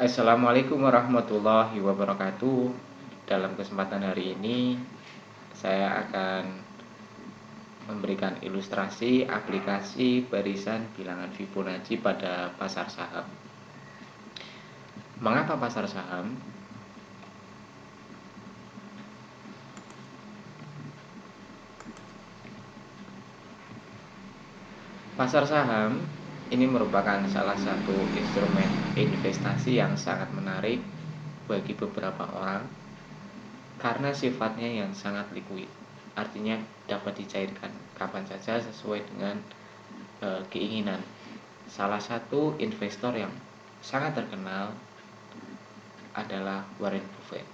Assalamualaikum warahmatullahi wabarakatuh. Dalam kesempatan hari ini, saya akan memberikan ilustrasi aplikasi barisan bilangan Fibonacci pada pasar saham. Mengapa pasar saham? Pasar saham ini merupakan salah satu instrumen investasi yang sangat menarik bagi beberapa orang karena sifatnya yang sangat liquid. Artinya dapat dicairkan kapan saja sesuai dengan keinginan. Salah satu investor yang sangat terkenal adalah Warren Buffett.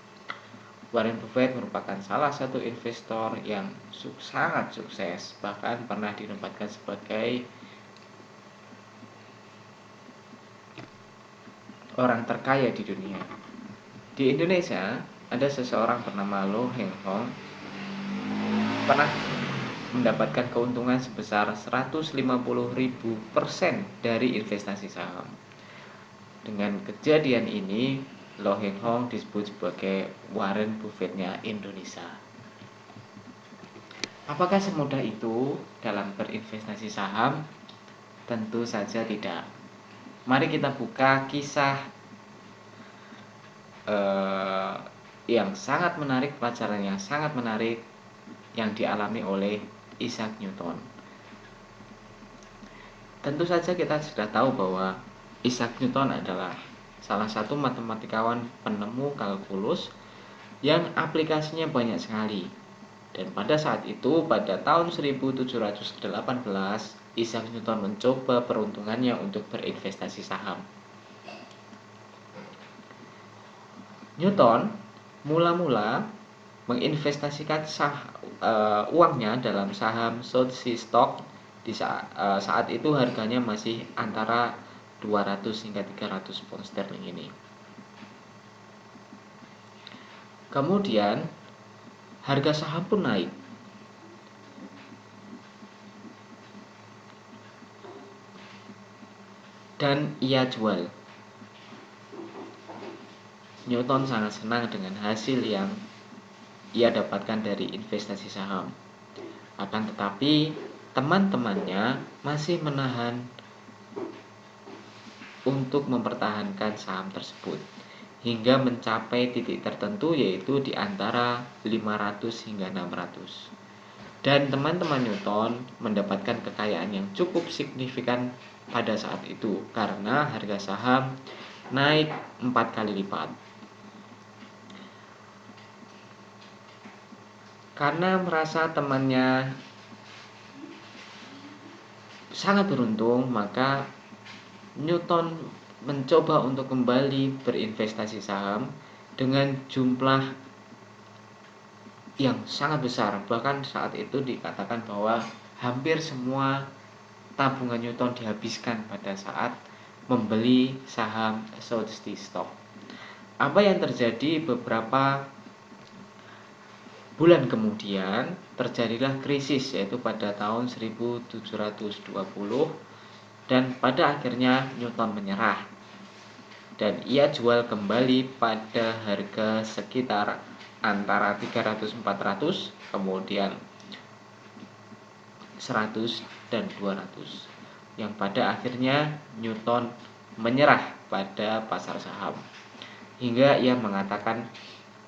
Warren Buffett merupakan salah satu investor yang sangat sukses, bahkan pernah dinobatkan sebagai orang terkaya di dunia. Di Indonesia, ada seseorang bernama Loh Heng Hong pernah mendapatkan keuntungan sebesar 150.000% dari investasi saham. Dengan kejadian ini, Loh Heng Hong disebut sebagai Warren Buffett-nya Indonesia. Apakah semudah itu dalam berinvestasi saham? Tentu saja tidak. Mari kita buka kisah yang sangat menarik, pelajaran yang sangat menarik yang dialami oleh Isaac Newton. Tentu saja kita sudah tahu bahwa Isaac Newton adalah salah satu matematikawan penemu kalkulus yang aplikasinya banyak sekali. Dan pada saat itu, pada tahun 1718, Isaac Newton mencoba peruntungannya untuk berinvestasi saham. Newton mula-mula menginvestasikan uangnya dalam saham Southsea Stock. Di saat itu harganya masih antara 200 hingga 300 pound sterling ini. Kemudian harga saham pun naik. Dan ia jual. Newton sangat senang dengan hasil yang ia dapatkan dari investasi saham. Akan tetapi teman-temannya masih menahan untuk mempertahankan saham tersebut hingga mencapai titik tertentu, yaitu di antara 500 hingga 600. Dan teman-teman Newton mendapatkan kekayaan yang cukup signifikan pada saat itu karena harga saham naik 4 kali lipat. Karena merasa temannya sangat beruntung, maka Newton mencoba untuk kembali berinvestasi saham dengan jumlah yang sangat besar. Bahkan saat itu dikatakan bahwa hampir semua tabungan Newton dihabiskan pada saat membeli saham Southsea Stock. Apa yang terjadi? Beberapa bulan kemudian terjadilah krisis, yaitu pada tahun 1720, dan pada akhirnya Newton menyerah dan ia jual kembali pada harga sekitar antara 300-400, kemudian 100 dan 200, yang pada akhirnya Newton menyerah pada pasar saham hingga ia mengatakan,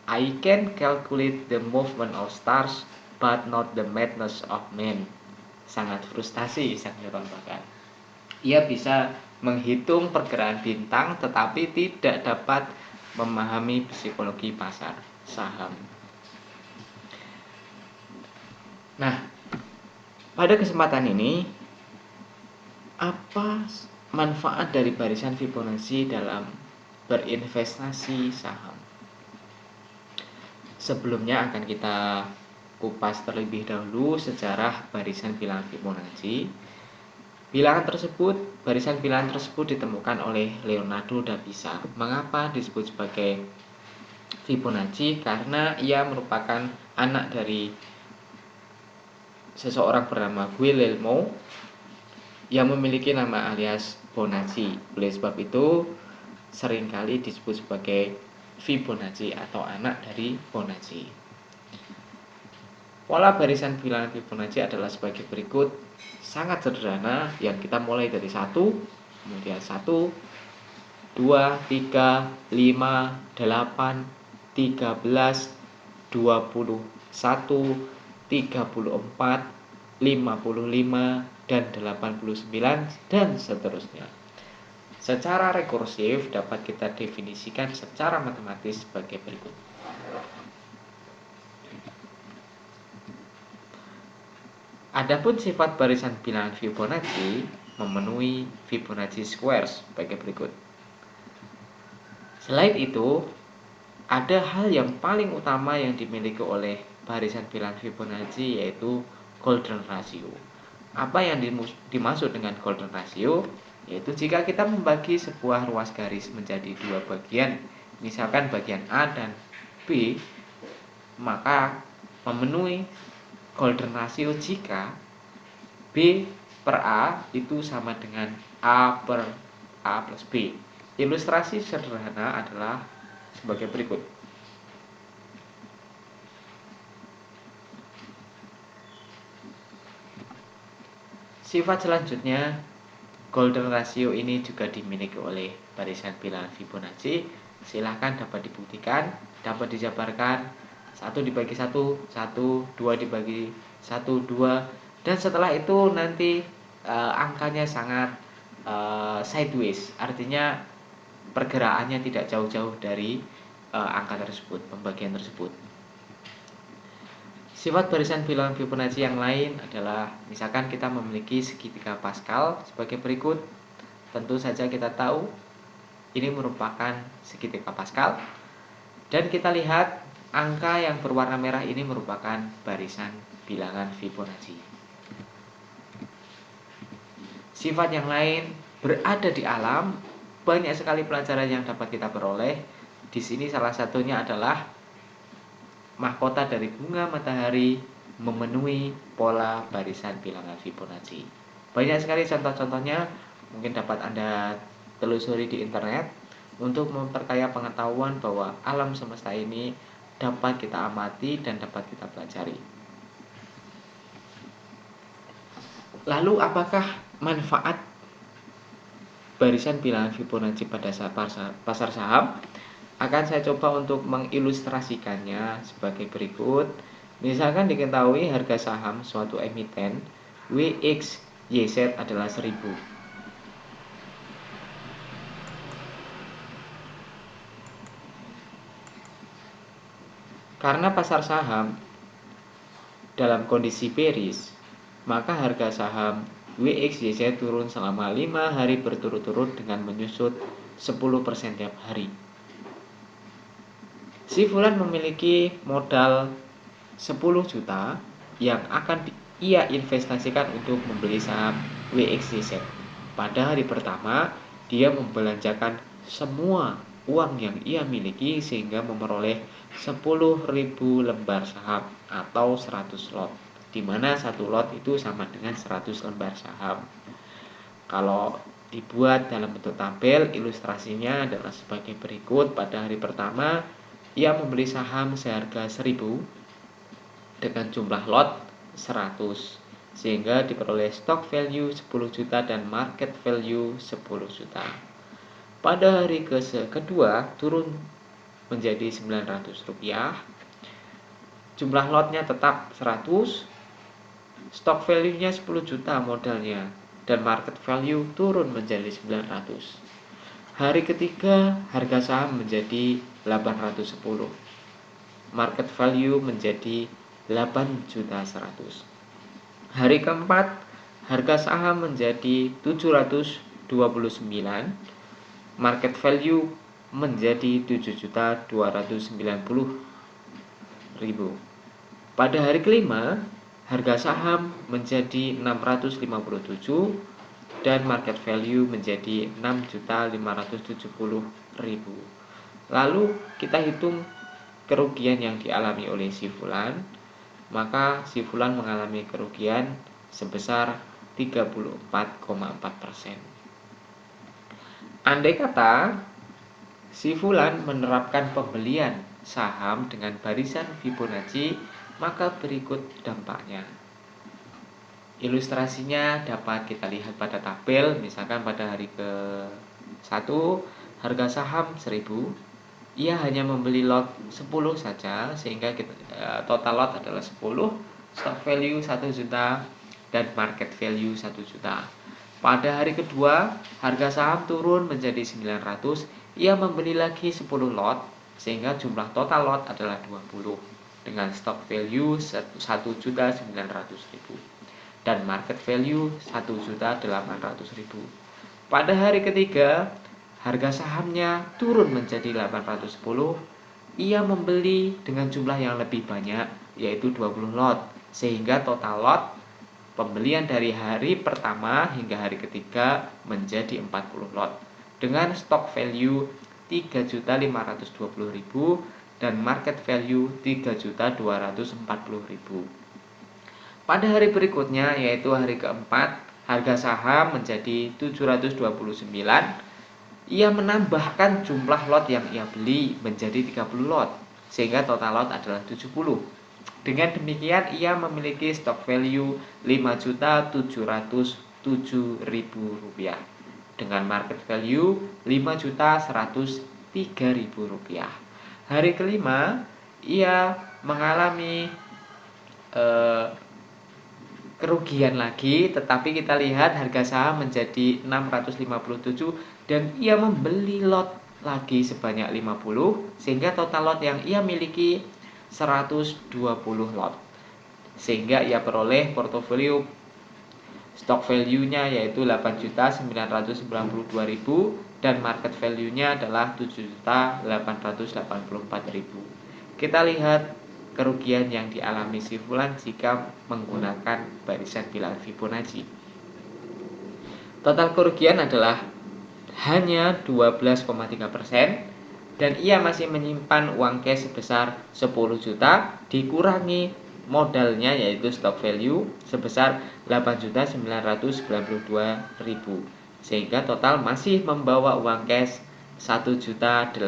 I can calculate the movement of stars but not the madness of men. Sangat frustasi Isaac Newton, bahkan ia bisa menghitung pergerakan bintang tetapi tidak dapat memahami psikologi pasar saham. Nah, pada kesempatan ini, apa manfaat dari barisan Fibonacci dalam berinvestasi saham? Sebelumnya akan kita kupas terlebih dahulu sejarah barisan bilangan Fibonacci. Barisan bilangan tersebut ditemukan oleh Leonardo da Pisa. Mengapa disebut sebagai Fibonacci? Karena ia merupakan anak dari seseorang bernama Guglielmo yang memiliki nama alias Bonacci. Oleh sebab itu, seringkali disebut sebagai Fibonacci atau anak dari Fibonacci. Pola barisan bilangan Fibonacci adalah sebagai berikut, sangat sederhana, yang kita mulai dari 1, kemudian 1, 2, 3, 5, 8, 13, 21, 34, 55, dan 89, dan seterusnya. Secara rekursif dapat kita definisikan secara matematis sebagai berikut. Adapun sifat barisan bilangan Fibonacci memenuhi Fibonacci squares sebagai berikut. Selain itu, ada hal yang paling utama yang dimiliki oleh barisan bilangan Fibonacci, yaitu golden ratio. Apa yang dimaksud dengan golden ratio? Yaitu jika kita membagi sebuah ruas garis menjadi dua bagian, misalkan bagian A dan B, maka memenuhi golden ratio jika B per A itu sama dengan A per A plus B. Ilustrasi sederhana adalah sebagai berikut. Sifat selanjutnya, golden ratio ini juga dimiliki oleh barisan bilangan Fibonacci. Silahkan dapat dibuktikan, dapat dijabarkan 1 dibagi 1, 1, 2 dibagi 1, 2, dan setelah itu nanti angkanya sangat sideways, artinya pergerakannya tidak jauh-jauh dari angka tersebut, pembagian tersebut. Sifat barisan bilangan Fibonacci yang lain adalah, misalkan kita memiliki segitiga Pascal sebagai berikut. Tentu saja kita tahu ini merupakan segitiga Pascal, dan kita lihat angka yang berwarna merah ini merupakan barisan bilangan Fibonacci. Sifat yang lain berada di alam, banyak sekali pelajaran yang dapat kita peroleh. Di sini salah satunya adalah mahkota dari bunga matahari memenuhi pola barisan bilangan Fibonacci. Banyak sekali contoh-contohnya, mungkin dapat Anda telusuri di internet untuk memperkaya pengetahuan bahwa alam semesta ini dapat kita amati dan dapat kita pelajari. Lalu apakah manfaat barisan bilangan Fibonacci pada pasar saham? Akan saya coba untuk mengilustrasikannya sebagai berikut. Misalkan diketahui harga saham suatu emiten WXYZ adalah 1000. Karena pasar saham dalam kondisi bearish, maka harga saham WXYZ turun selama 5 hari berturut-turut dengan menyusut 10% tiap hari. Si Fulan memiliki modal 10 juta yang akan ia investasikan untuk membeli saham WXYZ. Pada hari pertama, dia membelanjakan semua uang yang ia miliki sehingga memperoleh 10.000 lembar saham atau 100 lot, di mana satu lot itu sama dengan 100 lembar saham. Kalau dibuat dalam bentuk tabel, ilustrasinya adalah sebagai berikut. Pada hari pertama, ia membeli saham seharga 1000 dengan jumlah lot 100, sehingga diperoleh stock value 10 juta dan market value 10 juta. Pada hari kedua turun menjadi 900 rupiah, jumlah lotnya tetap 100, stock value-nya 10 juta modalnya, dan market value turun menjadi 900. Hari ketiga harga saham menjadi 810, market value menjadi 8.100.000. Hari keempat harga saham menjadi 729, market value menjadi 7.290.000. Pada hari kelima harga saham menjadi 657 dan market value menjadi 6.570.000. Lalu kita hitung kerugian yang dialami oleh si Fulan, maka si Fulan mengalami kerugian sebesar 34,4%. Andai kata si Fulan menerapkan pembelian saham dengan barisan Fibonacci, maka berikut dampaknya. Ilustrasinya dapat kita lihat pada tabel, misalkan pada hari ke-1 harga saham 1000, ia hanya membeli lot 10 saja, sehingga total lot adalah 10, stock value 1 juta, dan market value 1 juta. Pada hari kedua, harga saham turun menjadi 900, ia membeli lagi 10 lot, sehingga jumlah total lot adalah 20, dengan stock value 1.900.000. Dan market value 1.800.000. Pada hari ketiga, harga sahamnya turun menjadi 810. Ia membeli dengan jumlah yang lebih banyak, yaitu 20 lot, sehingga total lot pembelian dari hari pertama hingga hari ketiga menjadi 40 lot, dengan stock value 3.520.000 dan market value 3.240.000. Pada hari berikutnya, yaitu hari keempat, harga saham menjadi 729. Ia menambahkan jumlah lot yang ia beli menjadi 30 lot, sehingga total lot adalah 70. Dengan demikian, ia memiliki stock value 5.707.000 rupiah, dengan market value 5.103.000 rupiah. Hari kelima, ia mengalami kerugian lagi, tetapi kita lihat harga saham menjadi 657 dan ia membeli lot lagi sebanyak 50, sehingga total lot yang ia miliki 120 lot, sehingga ia peroleh portofolio stock value-nya yaitu 8.992.000 dan market value-nya adalah 7.884.000. Kita lihat kerugian yang dialami si Fulan jika menggunakan barisan bilangan Fibonacci. Total kerugian adalah hanya 12,3%, dan ia masih menyimpan uang cash sebesar 10 juta dikurangi modalnya yaitu stock value sebesar 8.992.000, sehingga total masih membawa uang cash 1.008.000.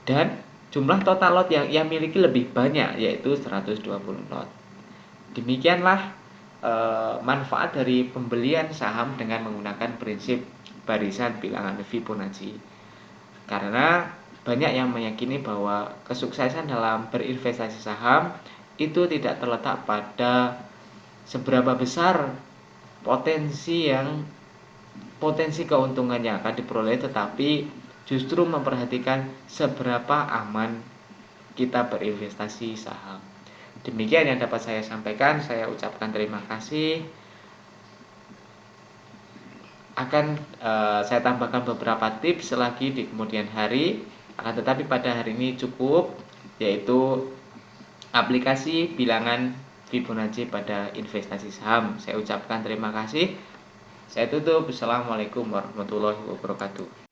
Dan jumlah total lot yang ia miliki lebih banyak, yaitu 120 lot. Demikianlah manfaat dari pembelian saham dengan menggunakan prinsip barisan bilangan Fibonacci. Karena banyak yang meyakini bahwa kesuksesan dalam berinvestasi saham itu tidak terletak pada seberapa besar potensi keuntungan yang akan diperoleh, tetapi justru memperhatikan seberapa aman kita berinvestasi saham. Demikian yang dapat saya sampaikan. Saya ucapkan terima kasih. Akan saya tambahkan beberapa tips lagi di kemudian hari, akan tetapi pada hari ini cukup, yaitu aplikasi bilangan Fibonacci pada investasi saham. Saya ucapkan terima kasih. Saya tutup. Assalamualaikum warahmatullahi wabarakatuh.